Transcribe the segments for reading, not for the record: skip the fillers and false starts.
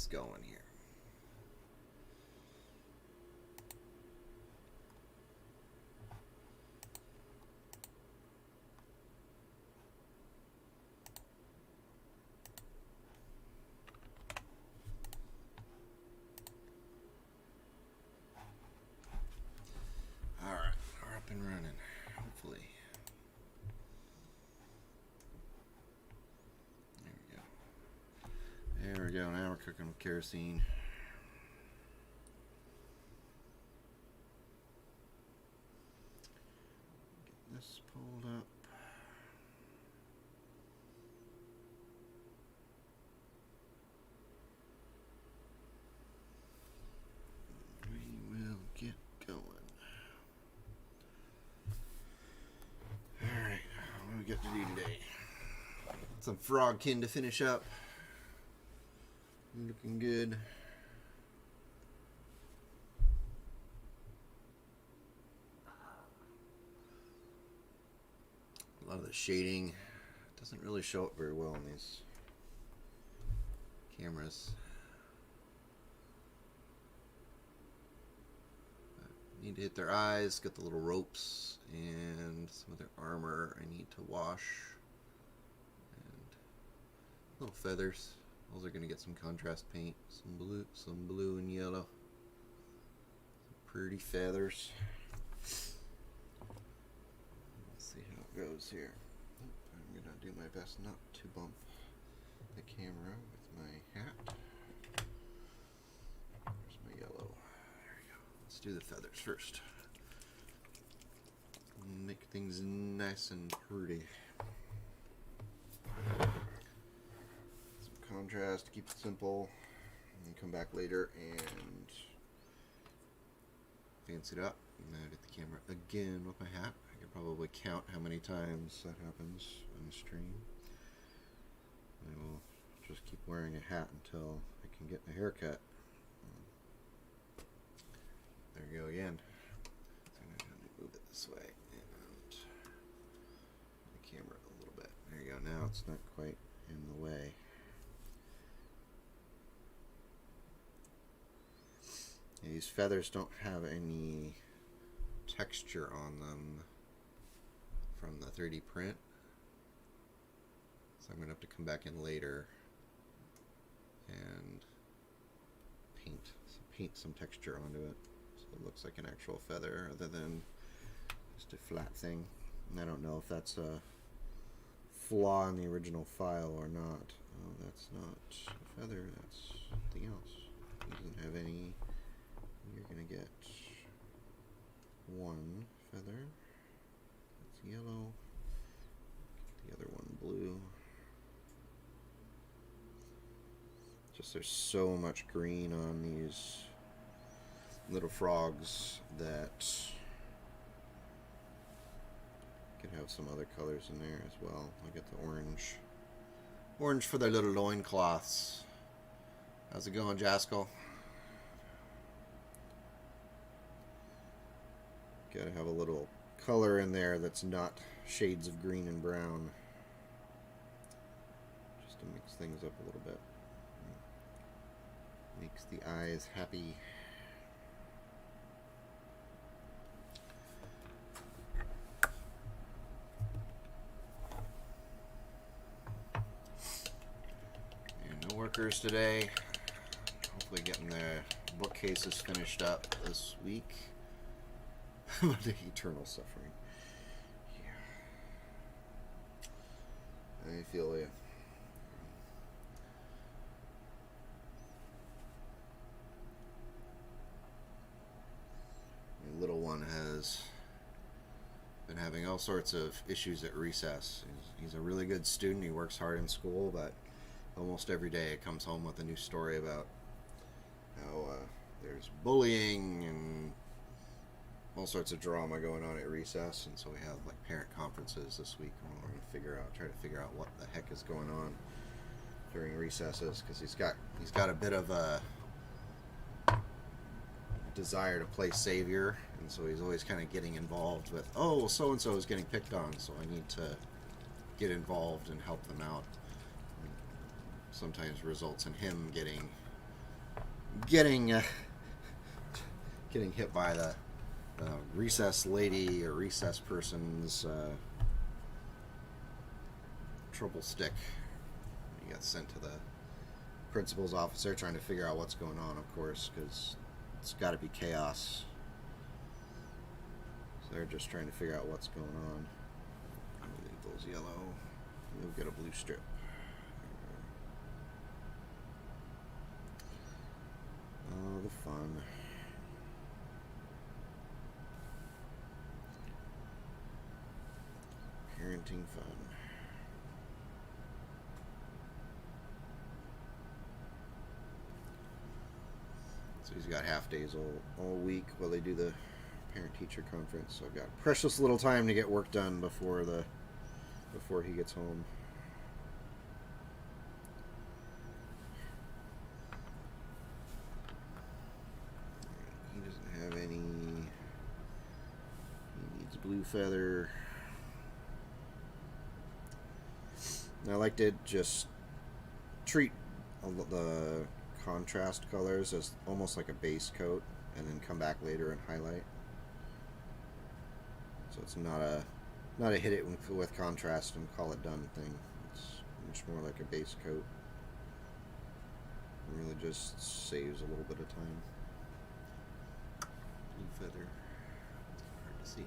this going here. Alright, we're up and running, hopefully. There we go, now we're cooking with kerosene. Get this pulled up. We will get going. Alright, what do we got to do today? Some frogkin to finish up. Looking good. A lot of the shading doesn't really show up very well in these cameras. Need to hit their eyes, get the little ropes, and some of their armor I need to wash. And little feathers. Those are going to get some contrast paint, some blue and yellow. Some pretty feathers. Let's see how it goes here. I'm going to do my best not to bump the camera with my hat. There's my yellow. There we go. Let's do the feathers first. Make things nice and pretty. Contrast, keep it simple, and come back later and fancy it up. And then hit the camera again with my hat. I can probably count how many times that happens on the stream. I will just keep wearing a hat until I can get a haircut. There we go again. So I'm going to move it this way and the camera a little bit. There you go. Now it's not quite in the way. These feathers don't have any texture on them from the 3D print, so I'm going to have to come back in later and paint some texture onto it so it looks like an actual feather other than just a flat thing. And I don't know if that's a flaw in the original file or not. Oh, that's not a feather, that's something else. It doesn't have any. You're going to get one feather. That's yellow. Get the other one blue. Just there's so much green on these little frogs that could have some other colors in there as well. I'll get the orange. Orange for their little loincloths. How's it going, Jaskell? Gotta have a little color in there that's not shades of green and brown, just to mix things up a little bit. Makes the eyes happy. And no workers today. Hopefully getting the bookcases finished up this week. The eternal suffering. Yeah. I feel you. My little one has been having all sorts of issues at recess. He's a really good student. He works hard in school, but almost every day he comes home with a new story about how there's bullying and all sorts of drama going on at recess, and so we have like parent conferences this week, and we're going to try to figure out what the heck is going on during recesses, because he's got a bit of a desire to play savior, and so he's always kind of getting involved with, oh, so and so is getting picked on, so I need to get involved and help them out. And sometimes results in him getting getting getting hit by the recess lady or recess person's trouble stick. He got sent to the principal's office. They're trying to figure out what's going on, of course, because it's got to be chaos. So they're just trying to figure out what's going on. I'm gonna leave those yellow. You'll get a blue strip. Oh, the fun. Parenting fun. So he's got half days all week while they do the parent-teacher conference. So I've got precious little time to get work done before he gets home. He doesn't have any. He needs blue feather. And I like to just treat the contrast colors as almost like a base coat, and then come back later and highlight. So it's not a hit it with contrast and call it done thing. It's much more like a base coat. It really just saves a little bit of time. Blue feather. It's hard to see.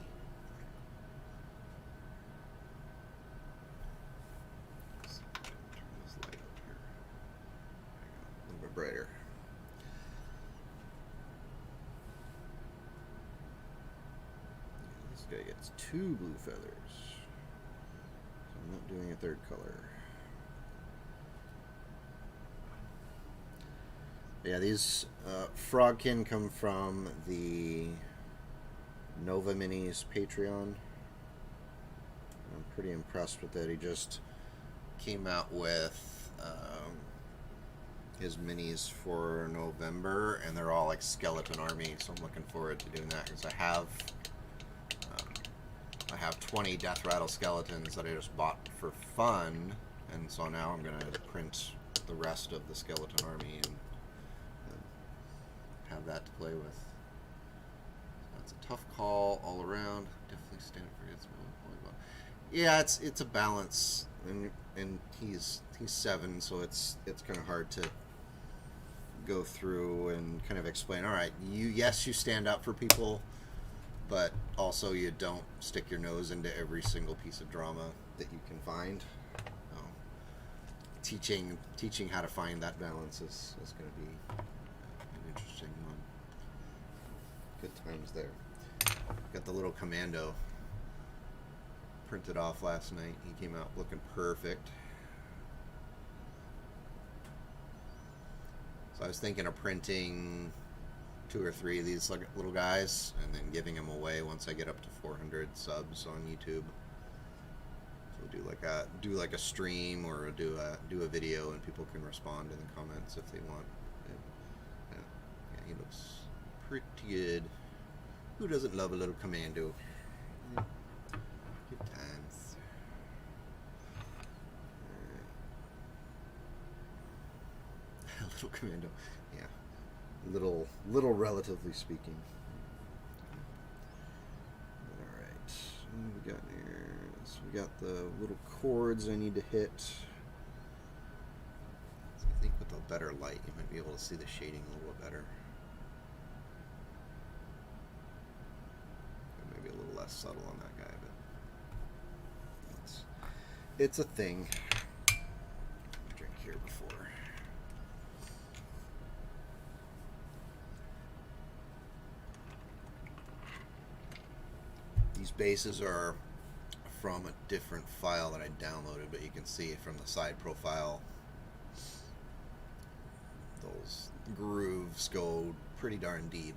Brighter. This guy gets 2 blue feathers. So I'm not doing a third color. Yeah, these Frogkin come from the Nova Minis Patreon. I'm pretty impressed with it. He just came out with his minis for November, and they're all like Skeleton Army, so I'm looking forward to doing that, because I have 20 Death Rattle skeletons that I just bought for fun, and so now I'm going to print the rest of the Skeleton Army and have that to play with. That's a tough call all around. Definitely stand up for against volleyball. Yeah, it's a balance, and he's 7, so it's kind of hard to go through and kind of explain, all right, you stand up for people, but also you don't stick your nose into every single piece of drama that you can find. Teaching how to find that balance is going to be an interesting one. Good times there. Got the little commando printed off last night. He came out looking perfect. So I was thinking of printing 2 or 3 of these little guys and then giving them away once I get up to 400 subs on YouTube. So do like a stream, or do a video, and people can respond in the comments if they want. Yeah, he looks pretty good. Who doesn't love a little commando? Good times. Little commando, yeah, little relatively speaking. All right, what we got here? So we got the little chords I need to hit. So I think with a better light, you might be able to see the shading a little bit better. Maybe a little less subtle on that guy, but it's a thing. Drink here before. These bases are from a different file that I downloaded, but you can see from the side profile those grooves go pretty darn deep.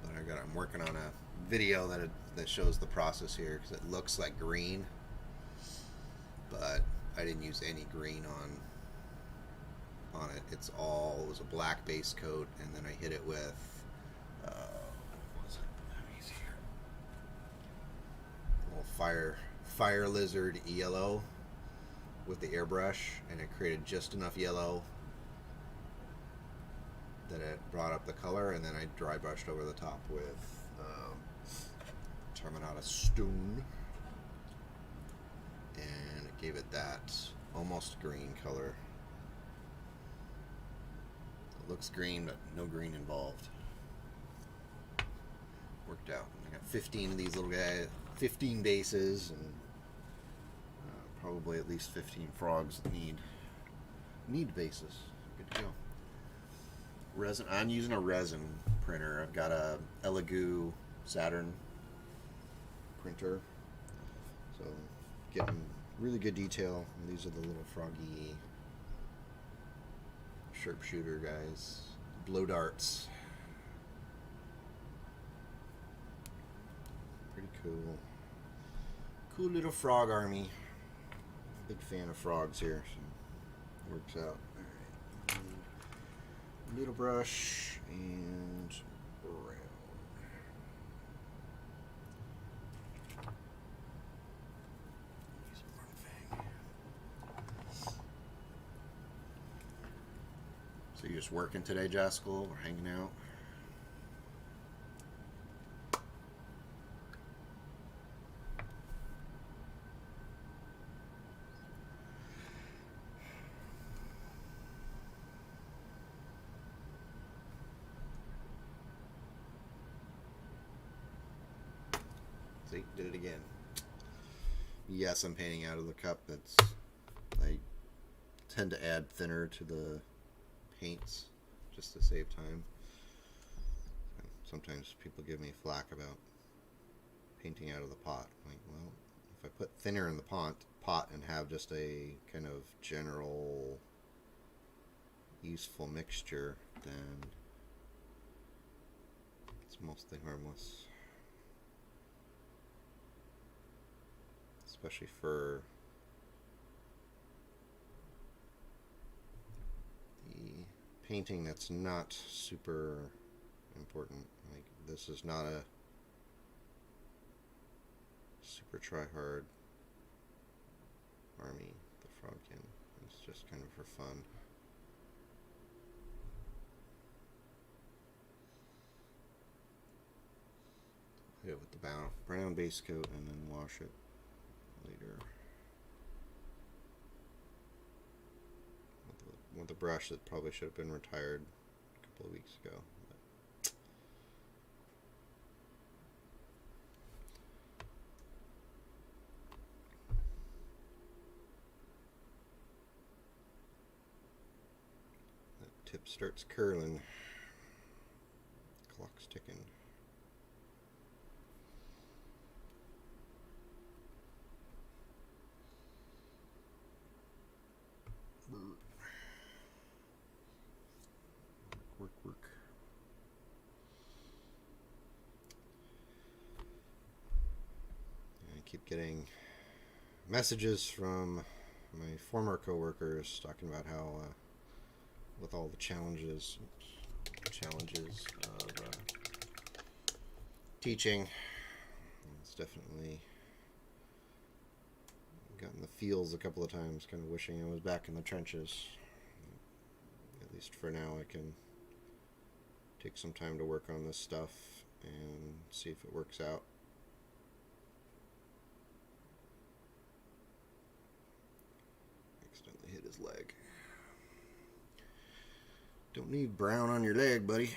But I'm working on a video that shows the process here, because it looks like green, but I didn't use any green on it. It was a black base coat, and then I hit it with fire lizard yellow with the airbrush, and it created just enough yellow that it brought up the color, and then I dry brushed over the top with Terminata Stone, and it gave it that almost green color. It looks green, but no green involved. Worked out. I got 15 of these little guys, 15 bases, and probably at least 15 frogs that need bases. Good to go. Resin. I'm using a resin printer. I've got a Elegoo Saturn printer, so getting really good detail. And these are the little froggy sharpshooter guys, blow darts. Pretty cool. Cool little frog army. Big fan of frogs here, so works out. All right. Little brush and brown. So you're just working today, Jaskell? We're hanging out? See, did it again. Yes, I'm painting out of the cup. I tend to add thinner to the paints just to save time. Sometimes people give me flack about painting out of the pot. Like, well, if I put thinner in the pot and have just a kind of general useful mixture, then it's mostly harmless. Especially for the painting that's not super important. Like, this is not a super try-hard army, the Frogkin. It's just kind of for fun. Hit it with the brown base coat and then wash it later with a brush that probably should have been retired a couple of weeks ago. That tip starts curling. Clock's ticking. Work. I keep getting messages from my former coworkers talking about how, with all the challenges of teaching, it's definitely gotten the feels a couple of times, kind of wishing I was back in the trenches. At least for now, I can take some time to work on this stuff and see if it works out. Accidentally hit his leg. Don't need brown on your leg, buddy.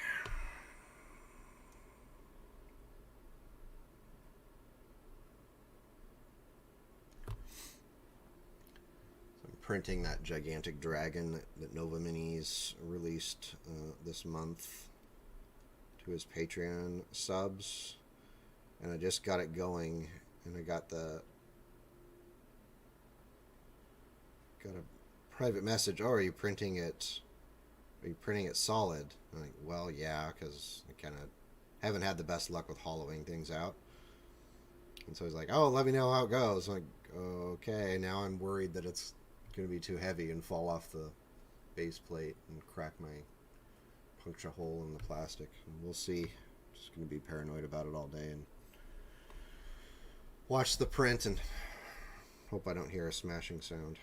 Printing that gigantic dragon that Nova Minis released this month to his Patreon subs, and I just got it going, and I got a private message. Oh, are you printing it solid? I'm like, well, yeah, because I kind of haven't had the best luck with hollowing things out. And so he's like, oh, let me know how it goes. I'm like, okay, now I'm worried that it's going to be too heavy and fall off the base plate and crack my puncture hole in the plastic. And we'll see. Just going to be paranoid about it all day and watch the print and hope I don't hear a smashing sound.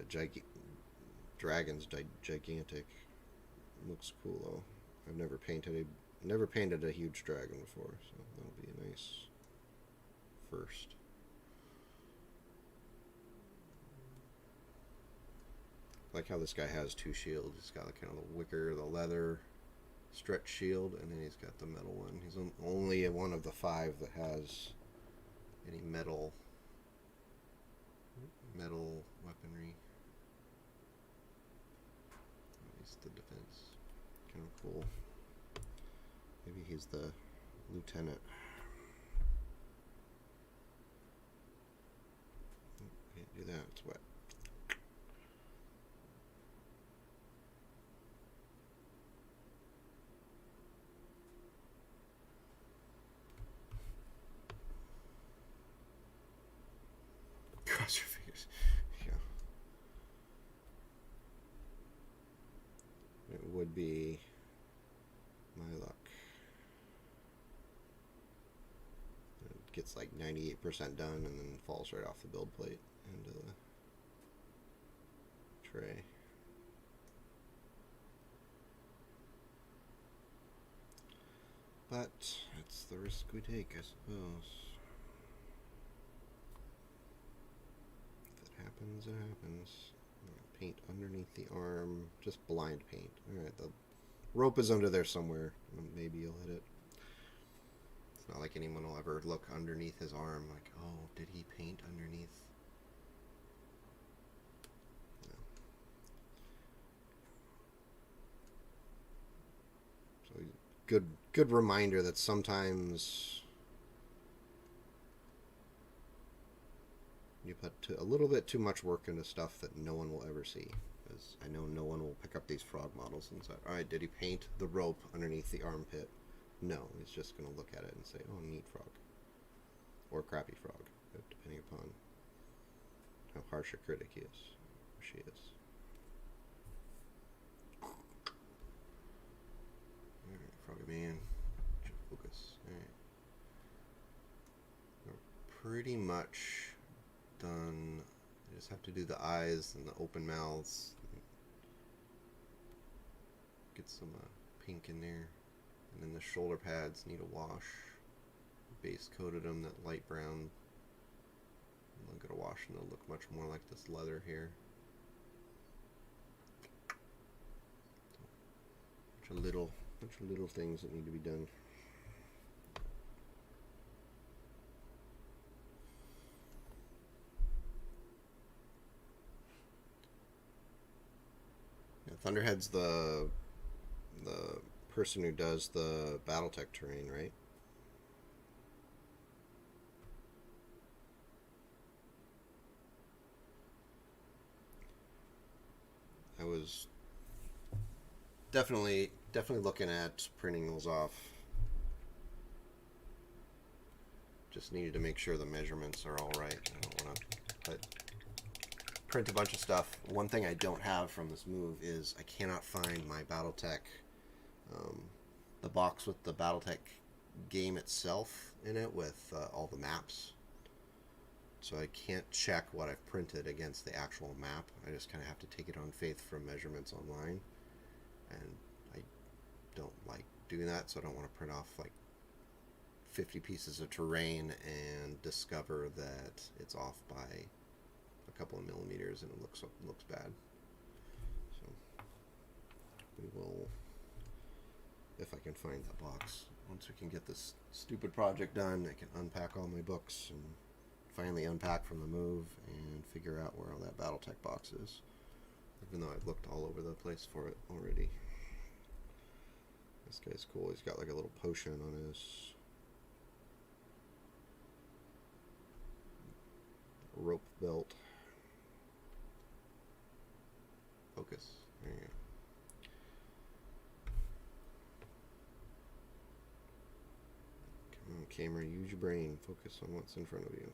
dragon's gigantic. Looks cool though. I've never painted a huge dragon before, so that'll be a nice first. I like how this guy has two shields. He's got like kind of the wicker, the leather stretch shield, and then he's got the metal one. He's only one of the 5 that has any metal weaponry. At least the defense. Kind of cool. Maybe he's the lieutenant. Can't do that, it's wet. Cross your fingers. Yeah. It would be my luck. It gets like 98% done and then falls right off the build plate into the tray. But it's the risk we take, I suppose. Happens, it happens. Paint underneath the arm, just blind paint. Alright, the rope is under there somewhere. Maybe you'll hit it. It's not like anyone will ever look underneath his arm like, oh, did he paint underneath? No. So good reminder that sometimes you put a little bit too much work into stuff that no one will ever see. Because I know no one will pick up these frog models and say, alright, did he paint the rope underneath the armpit? No, he's just going to look at it and say, oh, neat frog. Or crappy frog, depending upon how harsh a critic he is, or she is. Alright, Froggy Man, focus. Alright. We're pretty much done. You just have to do the eyes and the open mouths. Get some pink in there. And then the shoulder pads need a wash. Base coated them that light brown. They'll get a wash and they'll look much more like this leather here. Bunch of little things that need to be done. Thunderhead's the person who does the Battletech terrain, right? I was definitely looking at printing those off. Just needed to make sure the measurements are all right. I don't want to print a bunch of stuff. One thing I don't have from this move is I cannot find my Battletech, the box with the Battletech game itself in it with all the maps. So I can't check what I've printed against the actual map. I just kind of have to take it on faith from measurements online. And I don't like doing that, so I don't want to print off like 50 pieces of terrain and discover that it's off by a couple of millimeters and it looks bad. So we will, if I can find that box. Once we can get this stupid project done, I can unpack all my books and finally unpack from the move and figure out where all that Battletech box is. Even though I've looked all over the place for it already. This guy's cool. He's got like a little potion on his rope belt. Focus. There you go. Come on, camera, use your brain. Focus on what's in front of you.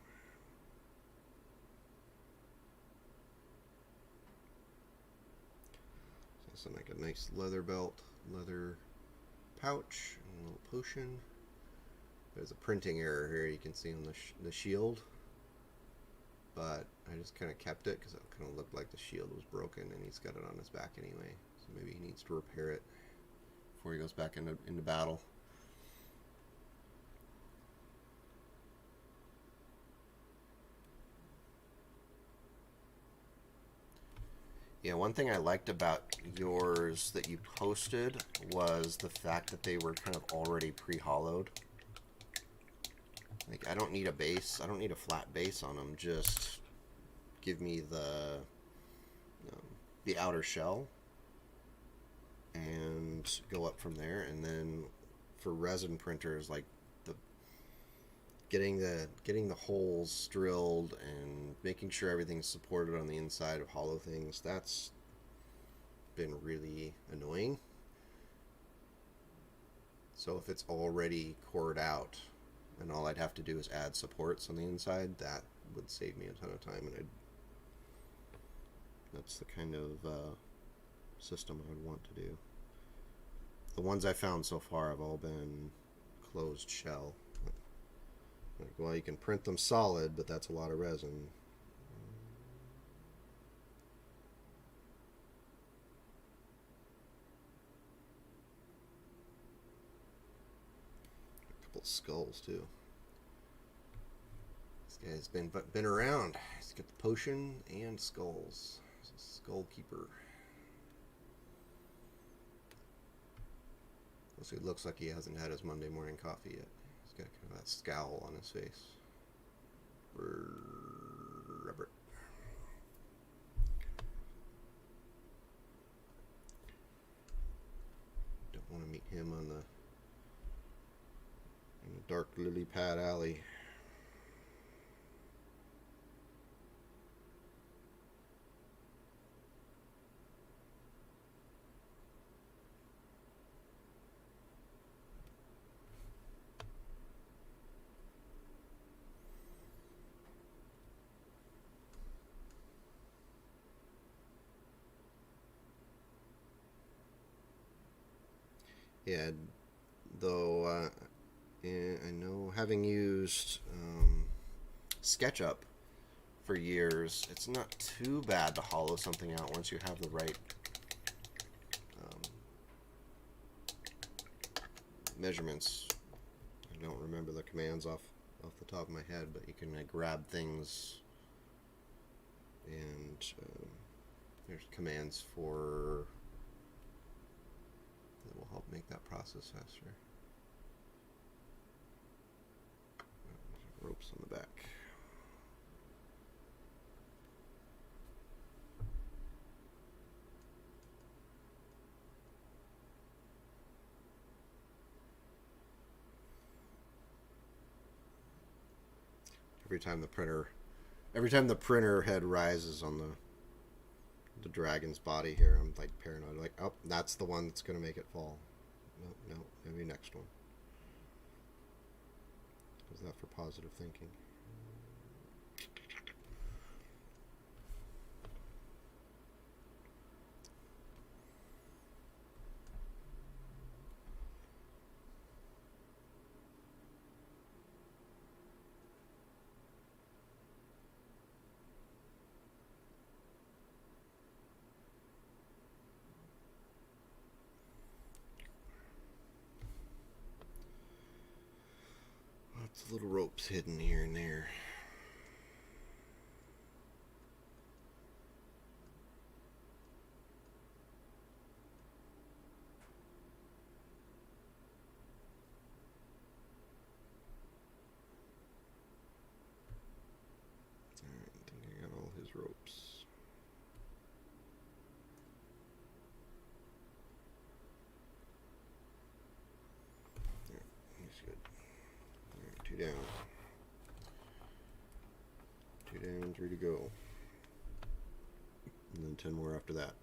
So like a nice leather belt, leather pouch, and a little potion. There's a printing error here you can see on the shield, but I just kind of kept it because it kind of looked like the shield was broken, and he's got it on his back anyway. So maybe he needs to repair it before he goes back into battle. Yeah, one thing I liked about yours that you posted was the fact that they were kind of already pre-hollowed. Like, I don't need a base. I don't need a flat base on them. Just give me the outer shell and go up from there. And then for resin printers, like getting the holes drilled and making sure everything's supported on the inside of hollow things, that's been really annoying. So if it's already cored out and all I'd have to do is add supports on the inside, that would save me a ton of time, and that's the kind of system I would want to do. The ones I found so far have all been closed shell. Like, well, you can print them solid, but that's a lot of resin. A couple of skulls too. This guy's been around. He's got the potion and skulls. He's a skull keeper. Also, it looks like he hasn't had his Monday morning coffee yet. He's got kind of that scowl on his face. Rubber. Don't want to meet him in the dark lily pad alley. Yeah, though I know, having used SketchUp for years, it's not too bad to hollow something out once you have the right measurements. I don't remember the commands off the top of my head, but you can grab things, and there's commands for that will help make that process faster. Ropes on the back. Every time the printer head rises on the dragon's body here, I'm like paranoid. Like, oh, that's the one that's gonna make it fall. No, maybe next one. How's that for positive thinking? Lots of little ropes hidden here and there. Alright, I think I got all his ropes. Yeah, he's good. Alright, 2 down. 2 down, 3 to go. And then 10 more after that.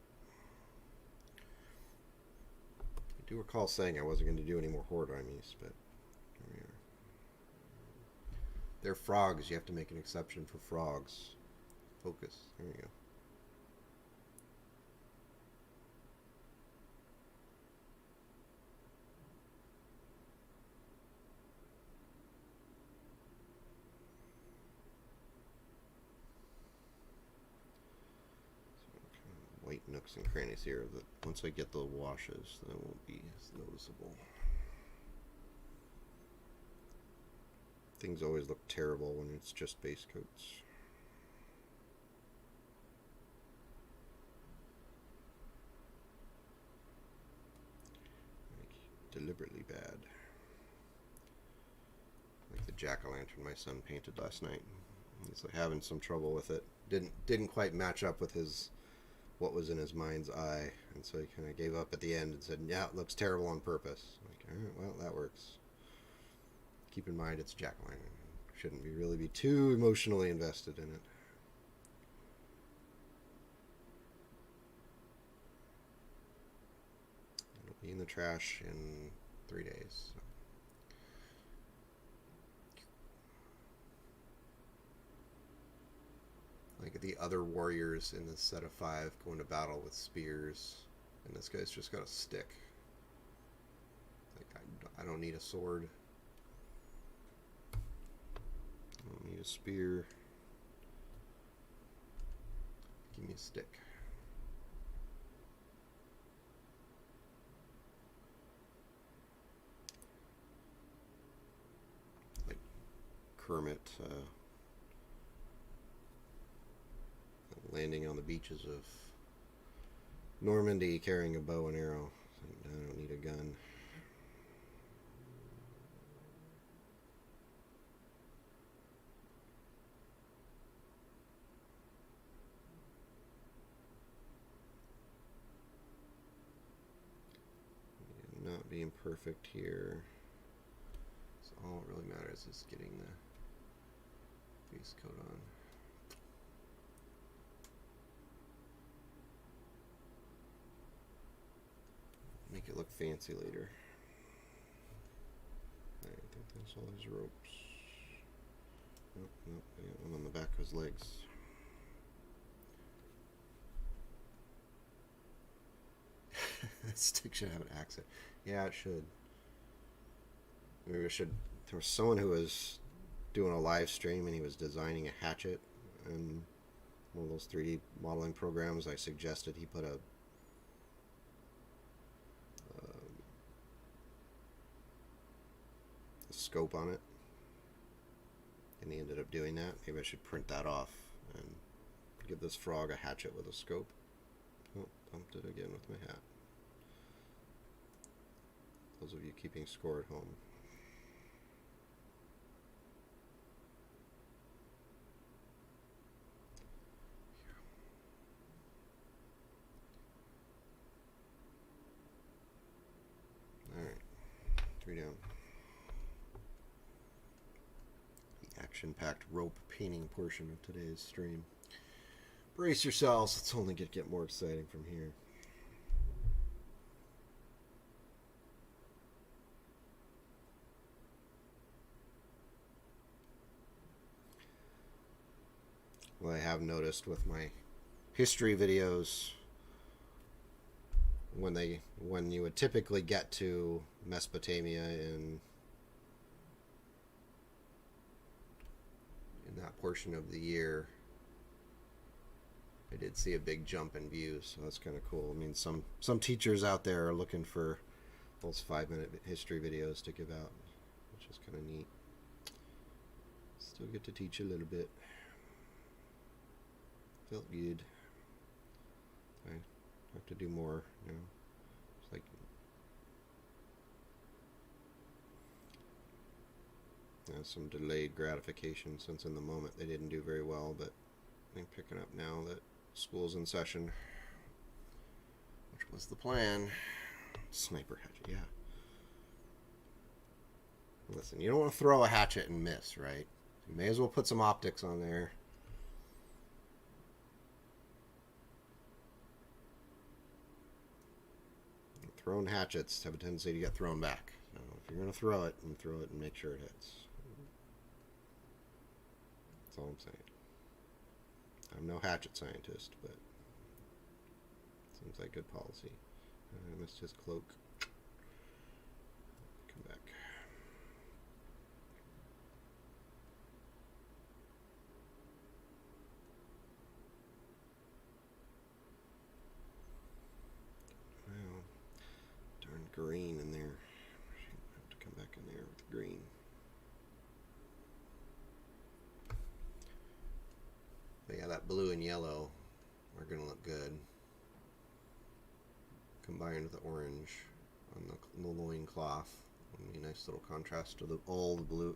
I do recall saying I wasn't going to do any more horde armies, but here we are. They're frogs. You have to make an exception for frogs. Focus. There we go. nooks and crannies here that once I get the washes, they won't be as noticeable. Things always look terrible when it's just base coats. Deliberately bad. Like the jack-o'-lantern my son painted last night. He's like having some trouble with it. Didn't quite match up with what was in his mind's eye, and so he kind of gave up at the end and said, "Yeah, it looks terrible on purpose." I'm like, all right, well, that works. Keep in mind it's jack-o'-lantern. Shouldn't really be too emotionally invested in it. It'll be in the trash in 3 days. So. Like the other warriors in this set of 5 going to battle with spears, and this guy's just got a stick. Like I don't need a sword. I don't need a spear. Give me a stick. Like Kermit landing on the beaches of Normandy carrying a bow and arrow. Like, I don't need a gun. Not being perfect here. So all it really matters is getting the base coat on. Make it look fancy later. I think that's all his ropes. Nope, nope, I got one on the back of his legs. That stick should have an accent. Yeah, it should. Maybe we should. There was someone who was doing a live stream and he was designing a hatchet in one of those 3D modeling programs. I suggested he put a scope on it, and he ended up doing that. Maybe I should print that off and give this frog a hatchet with a scope. Oh, bumped it again with my hat. Those of you keeping score at home. Alright, 3 down. Action-packed rope painting portion of today's stream. Brace yourselves, it's only going to get more exciting from here. Well, I have noticed with my history videos, when you would typically get to Mesopotamia in that portion of the year, I did see a big jump in views, so that's kind of cool. I mean, some teachers out there are looking for those 5-minute history videos to give out, which is kind of neat. Still get to teach a little bit. Felt good. I have to do more, you know. It's like some delayed gratification, since in the moment they didn't do very well, but I'm picking up now that school's in session, which was the plan. Sniper hatchet, yeah. Listen, you don't want to throw a hatchet and miss, right? You may as well put some optics on there. Thrown hatchets have a tendency to get thrown back. So if you're going to throw it and make sure it hits. That's all I'm saying. I'm no hatchet scientist, but it seems like good policy. I missed his cloak. Come back. that blue and yellow are going to look good. Combined with the orange on the loincloth. It'll be a nice little contrast to all the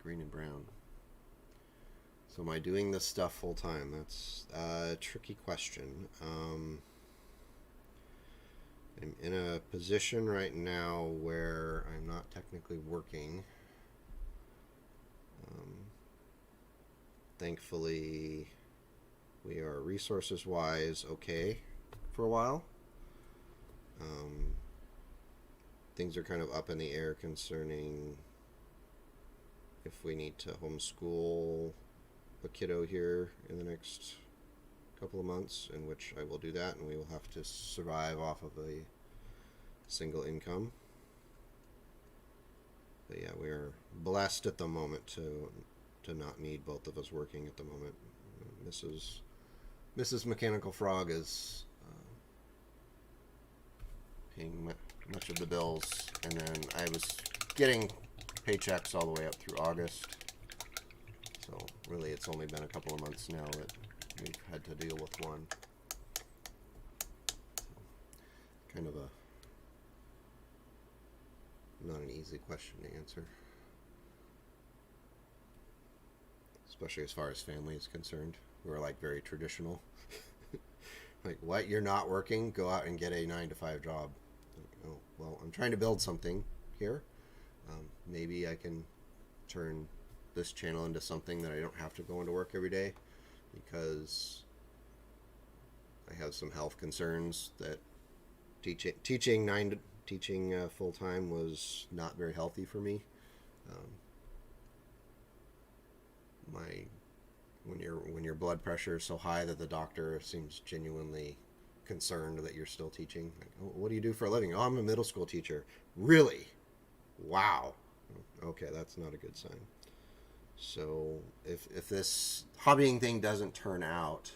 green and brown. So am I doing this stuff full time? That's a tricky question. I'm in a position right now where I'm not technically working. Thankfully, we are resources wise okay for a while. Things are kind of up in the air concerning if we need to homeschool a kiddo here in the next couple of months, in which I will do that, and we will have to survive off of a single income. But yeah, we are blessed at the moment to not need both of us working at the moment. Mrs. Mechanical Frog is paying much of the bills, and then I was getting paychecks all the way up through August. So really, it's only been a couple of months now that we've had to deal with one. So, kind of not an easy question to answer, especially as far as family is concerned. We're like very traditional. Like, what? You're not working? Go out and get a 9-to-5 job. Oh, well, I'm trying to build something here. Maybe I can turn this channel into something that I don't have to go into work every day, because I have some health concerns that teaching full time was not very healthy for me. When your blood pressure is so high that the doctor seems genuinely concerned that you're still teaching. Like, oh, what do you do for a living? Oh, I'm a middle school teacher. Really? Wow. Okay, that's not a good sign. So if this hobbying thing doesn't turn out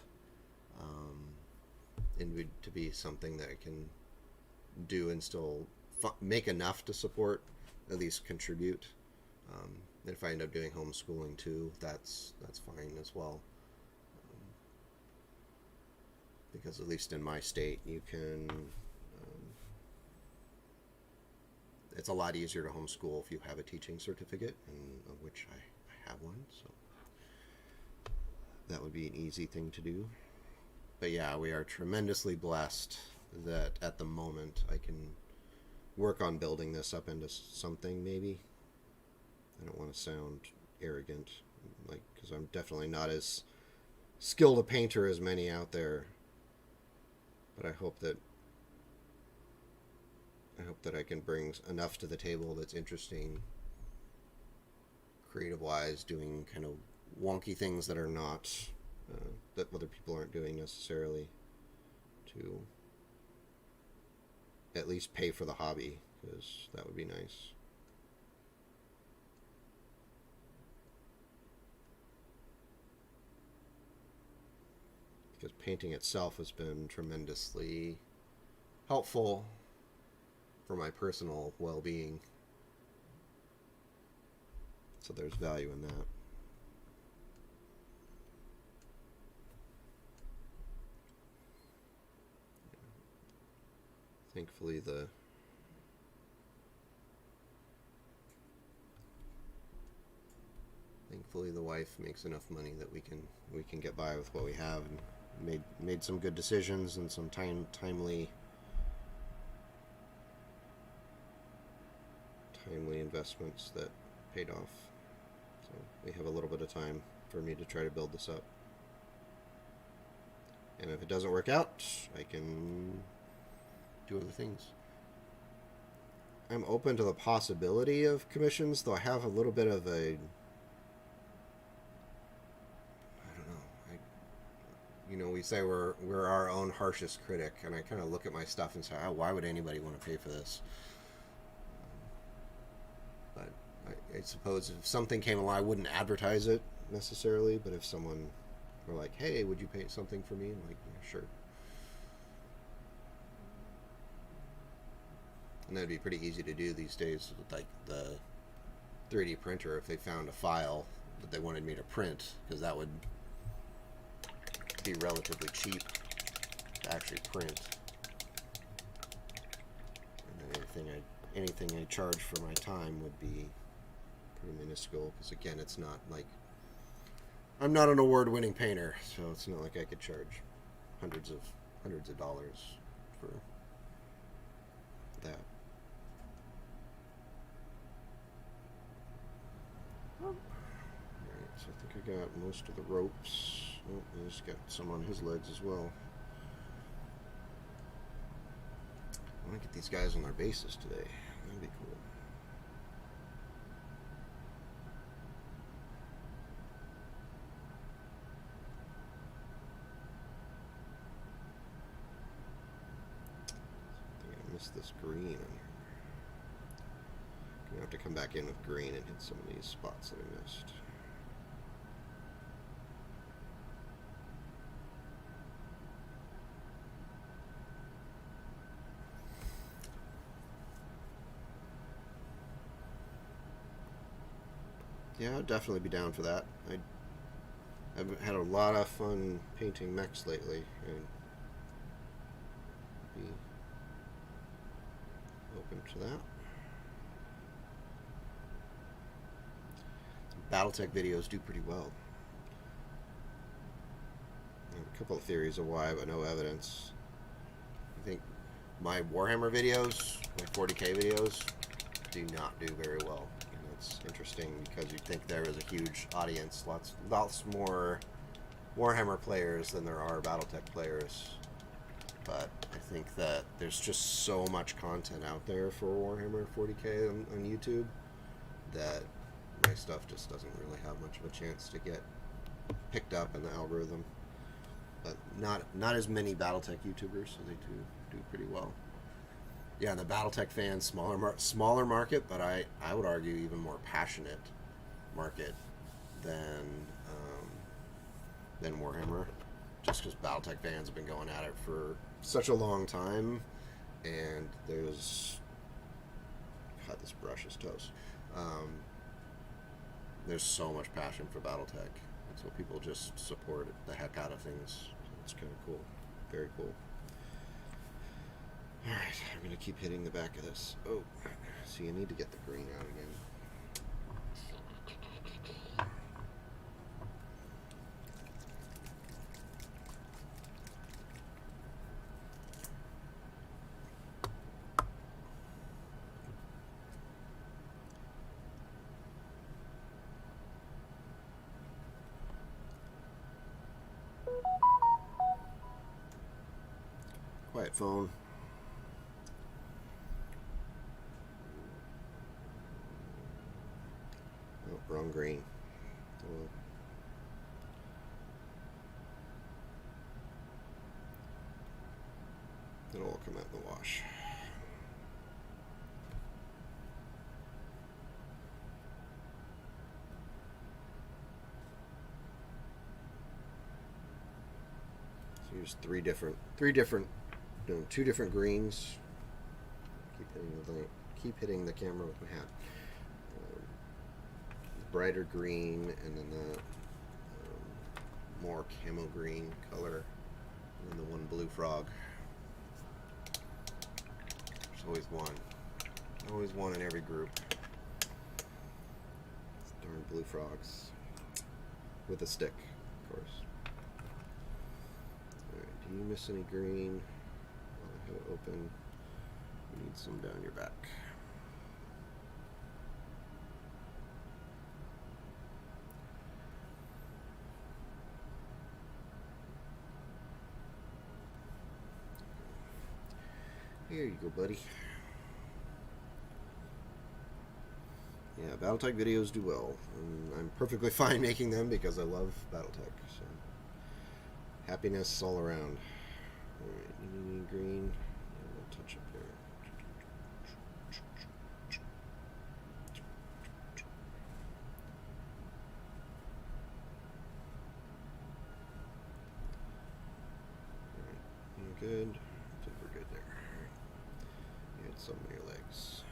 to be something that I can do and still make enough to support, at least contribute, if I end up doing homeschooling too, that's fine as well. Because at least in my state, you can. It's a lot easier to homeschool if you have a teaching certificate, and of which I have one, so that would be an easy thing to do. But yeah, we are tremendously blessed that at the moment I can work on building this up into something, maybe. I don't want to sound arrogant, because I'm definitely not as skilled a painter as many out there. But I hope that I can bring enough to the table that's interesting, creative-wise, doing kind of wonky things that are not that other people aren't doing necessarily, to at least pay for the hobby, because that would be nice. Because painting itself has been tremendously helpful for my personal well-being. So there's value in that. Thankfully the wife makes enough money that we can get by with what we have, and made some good decisions and some timely investments that paid off. So we have a little bit of time for me to try to build this up. And if it doesn't work out, I can do other things. I'm open to the possibility of commissions, though I have a little bit of a, we say we're our own harshest critic, and I kind of look at my stuff and say, oh, why would anybody want to pay for this? But I suppose if something came along, I wouldn't advertise it necessarily, but if someone were like, hey, would you paint something for me? I'm like, yeah, sure. And that'd be pretty easy to do these days with like the 3D printer. If they found a file that they wanted me to print, because that would be relatively cheap to actually print. And then anything I charge for my time would be pretty minuscule, because again, it's not like I'm not an award-winning painter, so it's not like I could charge hundreds of dollars for that. Alright, so I think I got most of the ropes. Oh, he's got some on his legs as well. I want to get these guys on their bases today. That'd be cool. I think I missed this green on here. I'm gonna have to come back in with green and hit some of these spots that I missed. Yeah, I'd definitely be down for that. I've had a lot of fun painting mechs lately, and be open to that. Battletech videos do pretty well. I have a couple of theories of why, but no evidence. I think my Warhammer videos, my 40K videos, do not do very well. And it's interesting because you'd think there is a huge audience, lots more Warhammer players than there are Battletech players. But I think that there's just so much content out there for Warhammer 40K on YouTube that my stuff just doesn't really have much of a chance to get picked up in the algorithm. But not as many Battletech YouTubers, so they do pretty well. Yeah, the Battletech fans, smaller market, but I would argue even more passionate market than Warhammer, just because Battletech fans have been going at it for such a long time, and there's God, this brush is toast. There's so much passion for Battletech, and so people just support the heck out of things. It's kind of cool, very cool. All right, I'm gonna keep hitting the back of this. Oh, so you need to get the green out again. Quiet phone. Oh, wrong green. Oh. It'll all come out in the wash. So here's three different, two different greens. Keep hitting the camera with my hat. Brighter green, and then the more camo green color, and then the one blue frog. There's always one in every group. Darn blue frogs with a stick, of course. All right, do you miss any green? I'll have it open. You need some down your back. Here you go, buddy. Yeah, Battletech videos do well, and I'm perfectly fine making them because I love Battletech. So, happiness all around. All right, you need green. A little touch up there. All right, you good? I think we're good there. All right. You had some of your legs.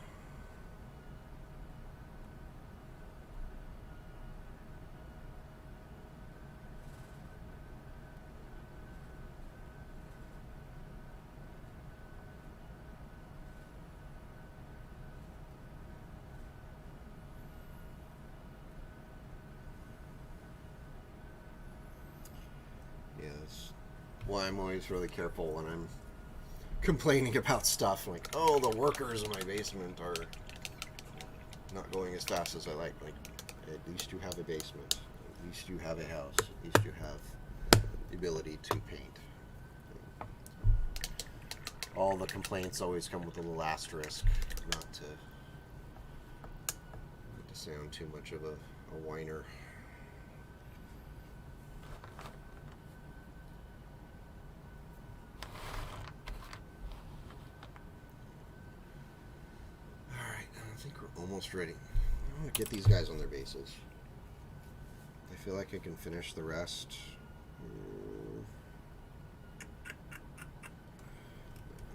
why I'm always really careful when I'm complaining about stuff like, oh, the workers in my basement are not going as fast as I like. Like, at least you have a basement. At least you have a house. At least you have the ability to paint. All the complaints always come with a little asterisk, not to sound too much of a whiner. Alright, I think we're almost ready. I want to get these guys on their bases. I feel like I can finish the rest.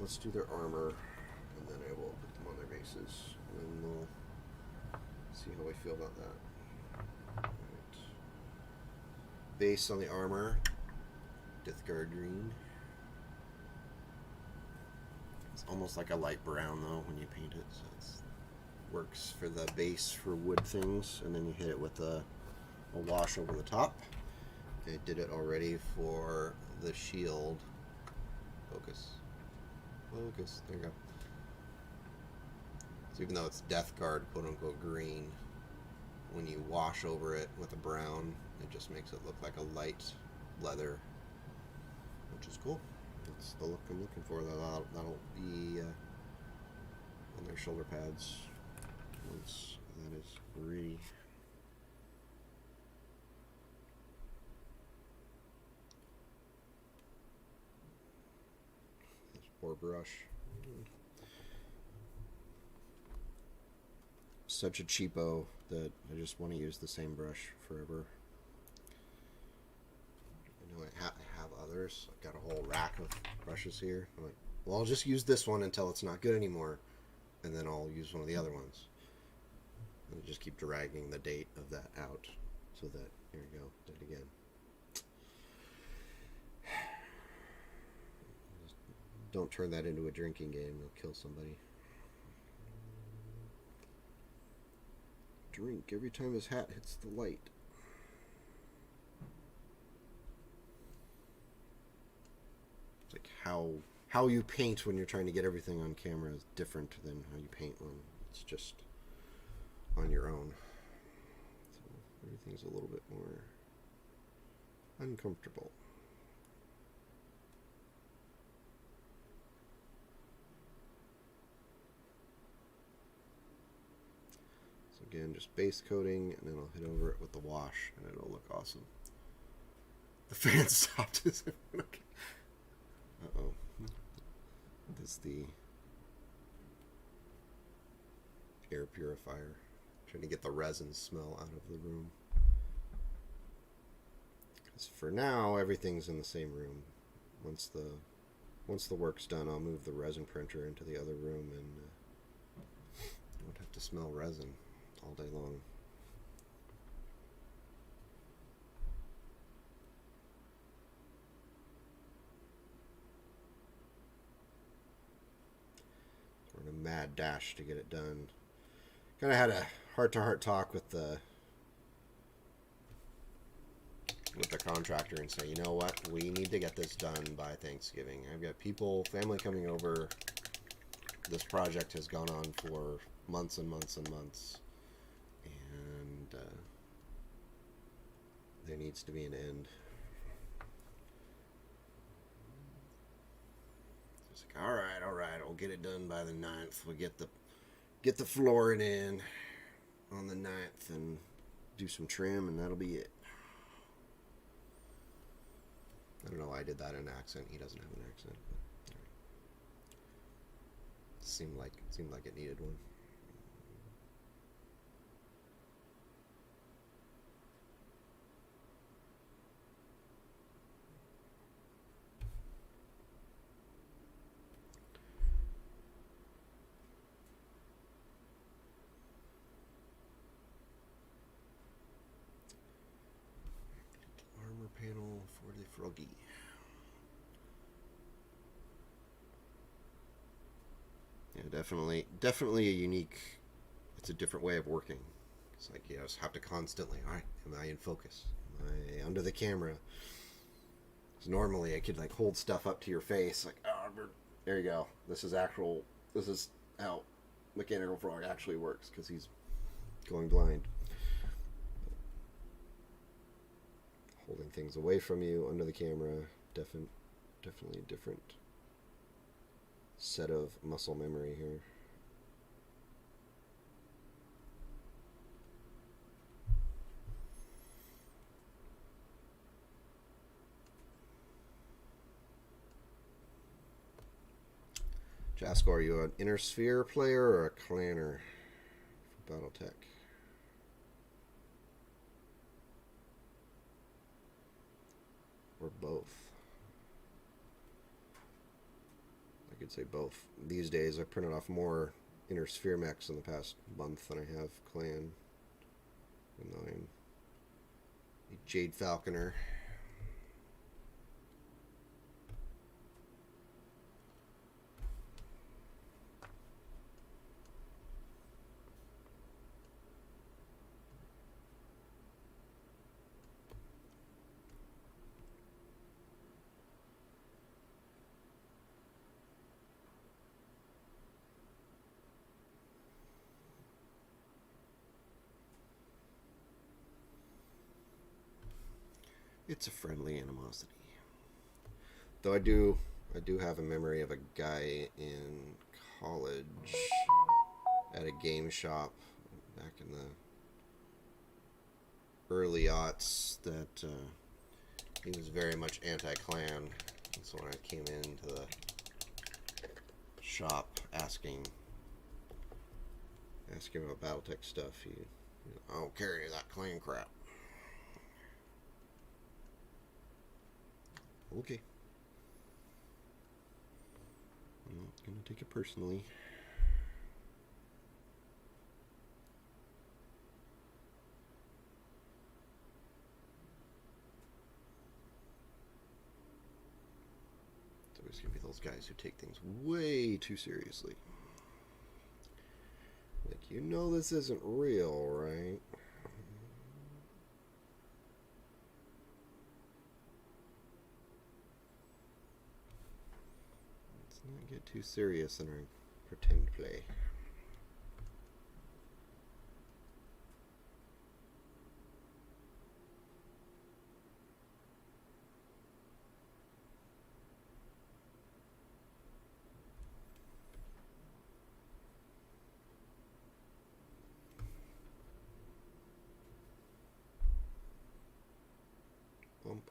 Let's do their armor, and then I will put them on their bases, and then we'll see how I feel about that. Right. Base on the armor, Death Guard green. It's almost like a light brown though when you paint it, so it works for the base for wood things, and then you hit it with a wash over the top. I did it already for the shield. Focus. Focus. There you go. So even though it's Death Guard, quote unquote, green, when you wash over it with a brown, it just makes it look like a light leather, which is cool. That's the look I'm looking for. That'll be on their shoulder pads once that is ready. Poor brush. Such a cheapo that I just want to use the same brush forever. I know I have others. I've got a whole rack of brushes here. I'm like, well, I'll just use this one until it's not good anymore, and then I'll use one of the other ones. And just keep dragging the date of that out so that, here we go, did it again. Don't turn that into a drinking game. You'll kill somebody. Drink every time his hat hits the light. It's like how you paint when you're trying to get everything on camera is different than how you paint when it's just on your own. So everything's a little bit more uncomfortable. Again, just base coating, and then I'll hit over it with the wash, and it'll look awesome. The fan stopped. Uh-oh. This is the air purifier. Trying to get the resin smell out of the room. Because for now, everything's in the same room. Once the work's done, I'll move the resin printer into the other room, and I won't have to smell resin all day long. Sort of a mad dash to get it done. Kind of had a heart-to-heart talk with the contractor and say, you know what, we need to get this done by Thanksgiving. I've got family coming over. This project has gone on for months and months and months. And there needs to be an end. It's like, all right, we'll get it done by the 9th. We'll get the flooring in on the 9th and do some trim, and that'll be it. I don't know why I did that in an accent. He doesn't have an accent. But, seemed like it needed one. Panel for the froggy. Yeah, definitely a unique. It's a different way of working. It's like you just have to constantly. All right, am I in focus? Am I under the camera? 'Cause normally I could like hold stuff up to your face, like, oh, there you go. This is actual. This is how Mechanical Frog actually works because he's going blind. Holding things away from you under the camera, definitely a different set of muscle memory here. Jasko, are you an Inner Sphere player or a Clanner for Battletech? Or both? I could say both. These days I've printed off more Inner Sphere mechs in the past month than I have Clan. Even though I'm a Jade Falconer. It's a friendly animosity. Though I do have a memory of a guy in college at a game shop back in the early aughts that he was very much anti-Clan. And so when I came into the shop asking about Battletech stuff, he I don't care any of that Clan crap. Okay. I'm not going to take it personally. It's always going to be those guys who take things way too seriously. Like, you know this isn't real, right? Not get too serious in our pretend play. Bump.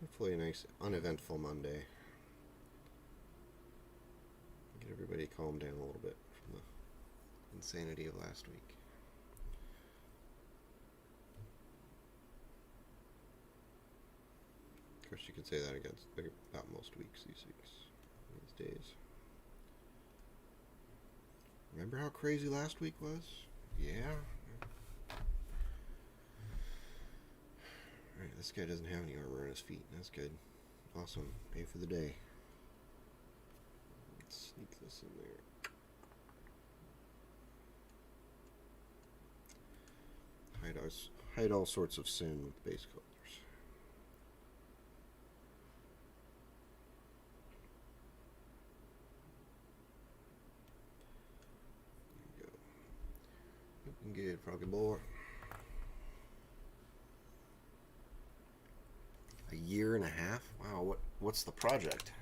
Hopefully a nice uneventful Monday. Get everybody calmed down a little bit from the insanity of last week. Of course you could say that about most weeks these days. Remember how crazy last week was? Yeah. Alright, this guy doesn't have any armor on his feet. That's good. Awesome. Pay for the day. Let's sneak this in there. Hide all sorts of sin with base colors. There you go. Looking good, Froggy boy. A year and a half? Wow, what's the project?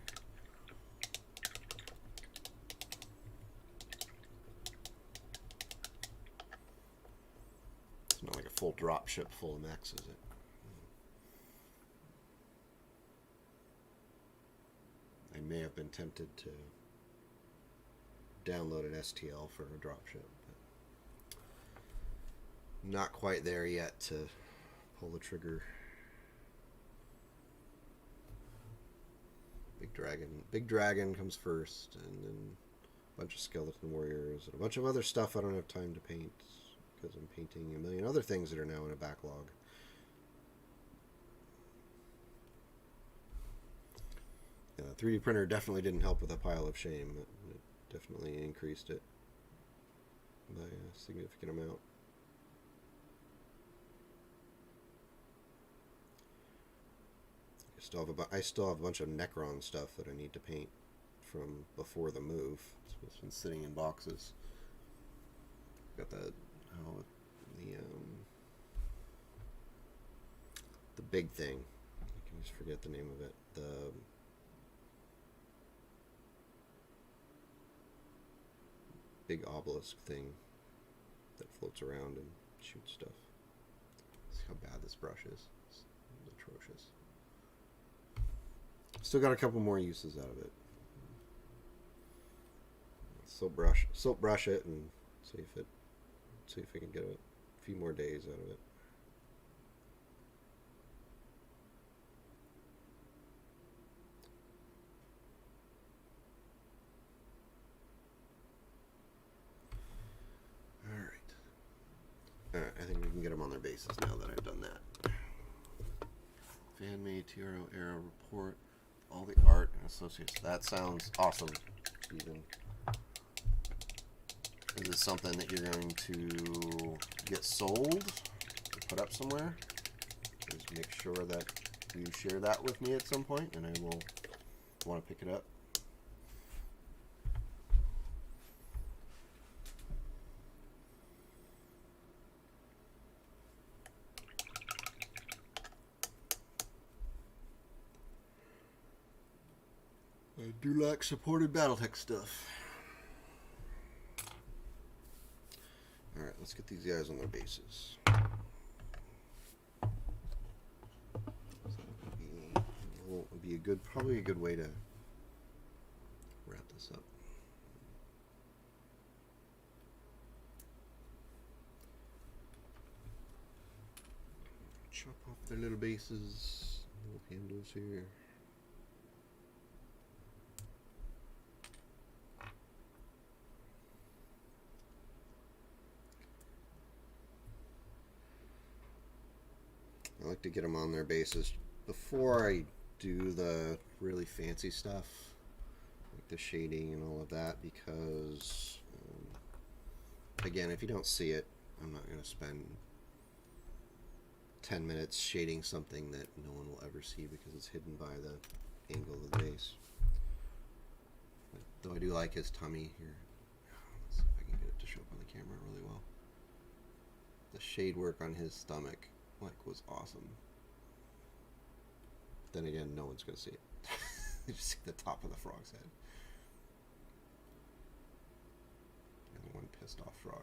It's not like a full drop ship full of mechs, is it? I may have been tempted to download an STL for a drop ship, but not quite there yet to pull the trigger. Big Dragon comes first, and then a bunch of Skeleton Warriors, and a bunch of other stuff I don't have time to paint, because I'm painting a million other things that are now in a backlog. 3D printer definitely didn't help with a pile of shame. It definitely increased it by a significant amount. I still have a bunch of Necron stuff that I need to paint from before the move. It's been sitting in boxes. Got the the big thing. I can just forget the name of it. The big obelisk thing that floats around and shoots stuff. See how bad this brush is. It's atrocious. Still got a couple more uses out of it. Soap brush it, and see if we can get a few more days out of it. All right, I think we can get them on their bases now that I've done that. Fan made TRO arrow report, all the art and associates. That sounds awesome, Stephen. Is this something that you're going to get sold, put up somewhere? Just make sure that you share that with me at some point, and I will want to pick it up. I do like supported Battletech stuff. Alright, let's get these guys on their bases. So would be probably a good way to wrap this up. Chop off their little bases, little handles here. I like to get them on their bases before I do the really fancy stuff, like the shading and all of that, because, again, if you don't see it, I'm not going to spend 10 minutes shading something that no one will ever see because it's hidden by the angle of the base. Though I do like his tummy here. Let's see if I can get it to show up on the camera really well. The shade work on his stomach was awesome. Then again, no one's gonna see it. You just see the top of the frog's head. And one pissed off frog.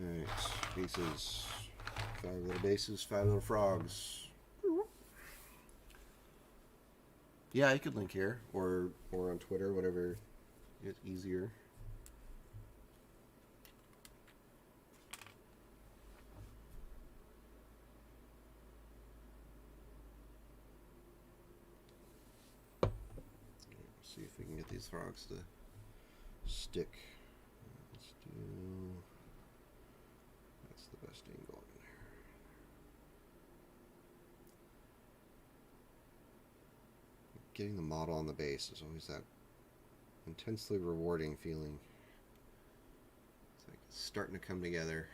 Alright, bases. 5 little bases, 5 little frogs. Yeah, you could link here or on Twitter, whatever is easier. See if we can get these frogs to stick. Let's do. That's the best angle in there. Getting the model on the base is always that intensely rewarding feeling. It's like it's starting to come together.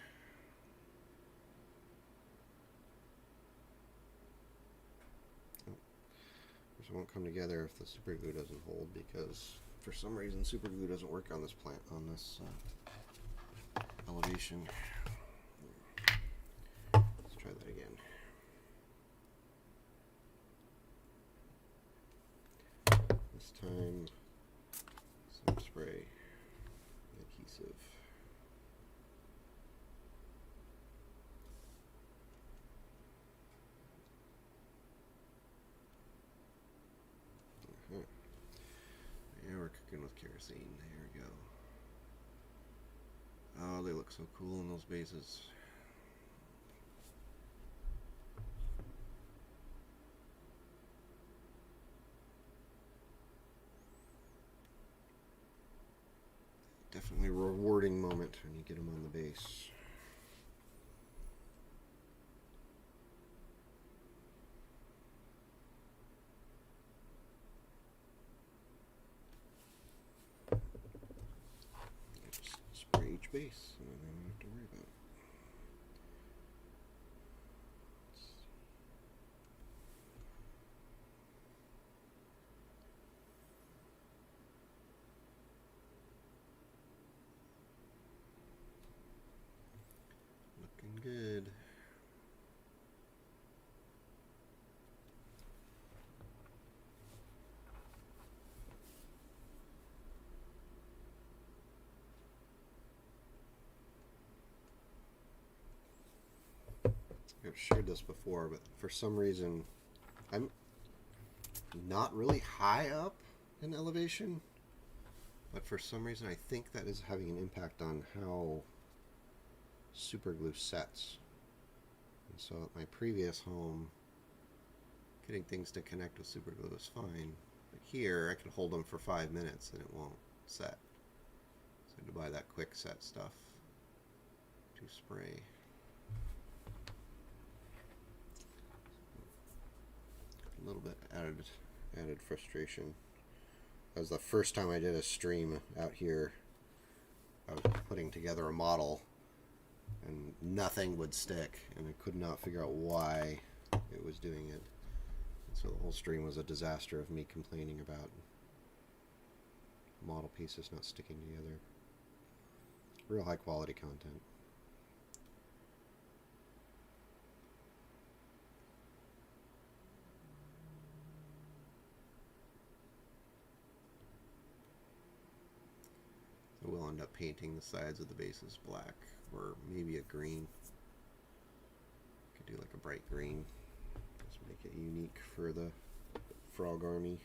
It won't come together if the super glue doesn't hold, because for some reason super glue doesn't work on this plant, on this elevation. Let's try that again. This time some spray adhesive. Yeah, we're cooking with kerosene. There we go. Oh, they look so cool in those bases. Definitely a rewarding moment when you get them on the base. base, and then I don't have to worry about it. Looking good. I've shared this before, but for some reason, I'm not really high up in elevation, but for some reason I think that is having an impact on how superglue sets. And so at my previous home, getting things to connect with superglue was fine, but here I can hold them for 5 minutes and it won't set. So I had to buy that quick set stuff to spray. A little bit added frustration. That was the first time I did a stream out here. I was putting together a model and nothing would stick, and I could not figure out why it was doing it. And so the whole stream was a disaster of me complaining about model pieces not sticking together. Real high quality content. We'll end up painting the sides of the bases black, or maybe a green. Could do like a bright green. Just make it unique for the frog army.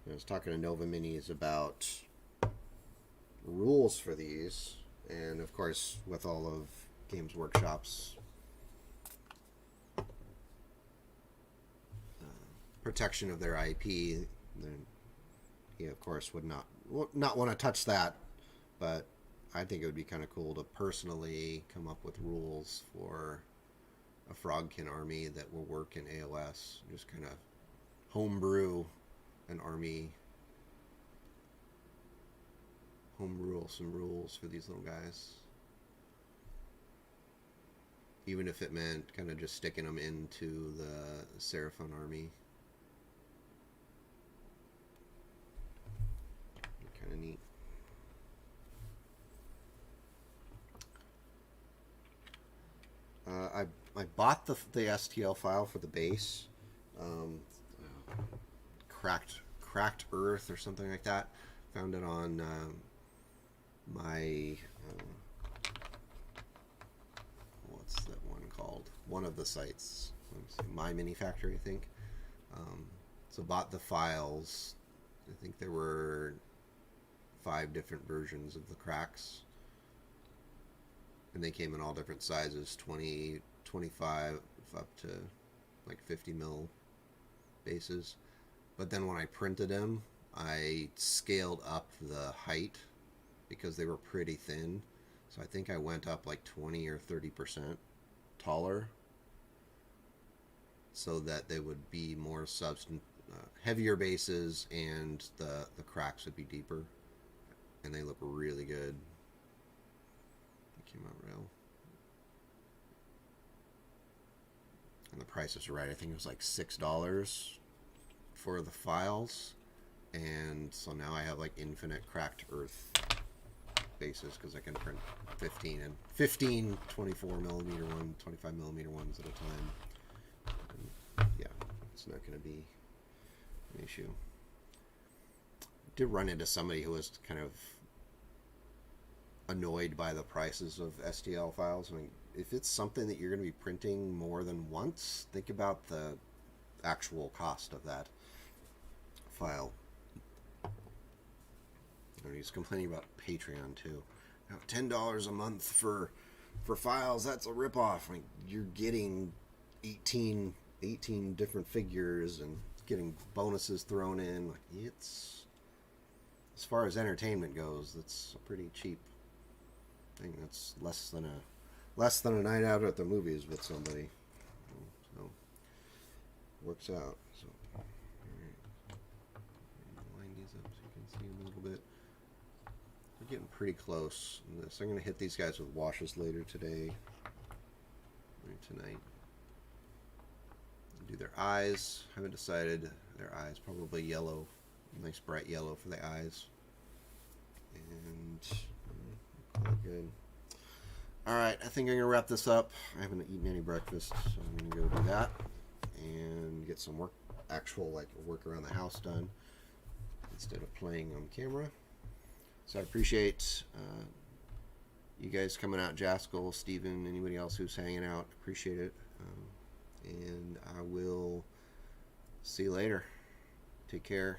I was talking to Nova Minis about rules for these, and of course with all of Games Workshop's protection of their IP, then he of course would not want to touch that, but I think it would be kind of cool to personally come up with rules for a Frogkin army that will work in AOS. Just kind of homebrew an army, homebrew some rules for these little guys, even if it meant kind of just sticking them into the Seraphon army. Kind of neat. I bought the STL file for the base, cracked Earth or something like that. Found it on my what's that one called? One of the sites. Let me see, My Mini Factory, I think. So bought the files. I think there were 5 different versions of the cracks, and they came in all different sizes, 20, 25 up to like 50 mil bases. But then when I printed them, I scaled up the height because they were pretty thin, so I think I went up like 20 or 30% taller so that they would be more heavier bases, and the cracks would be deeper. And they look really good. They came out real. And the price is right. I think it was like $6 for the files. And so now I have like infinite cracked Earth bases because I can print 15 24 millimeter ones, 25 millimeter ones at a time. And yeah, it's not going to be an issue. Did run into somebody who was kind of annoyed by the prices of STL files. I mean, if it's something that you're going to be printing more than once, think about the actual cost of that file. And he's complaining about Patreon too. Now, $10 a month for files, that's a ripoff. I mean, you're getting 18 different figures and getting bonuses thrown in. Like, it's, as far as entertainment goes, that's a pretty cheap thing. That's less than a night out at the movies with somebody. So works out. So all right. Line See him a little bit. We're getting pretty close in this. I'm going to hit these guys with washes later today. Or tonight. Do their eyes. Haven't decided. Their eyes probably yellow, nice bright yellow for the eyes. And call it good. All right, I think I'm gonna wrap this up. I haven't eaten any breakfast, so I'm gonna go do that and get some actual work around the house done instead of playing on camera. So I appreciate you guys coming out, Jaskell, Steven, anybody else who's hanging out. Appreciate it. And I will see you later. Take care.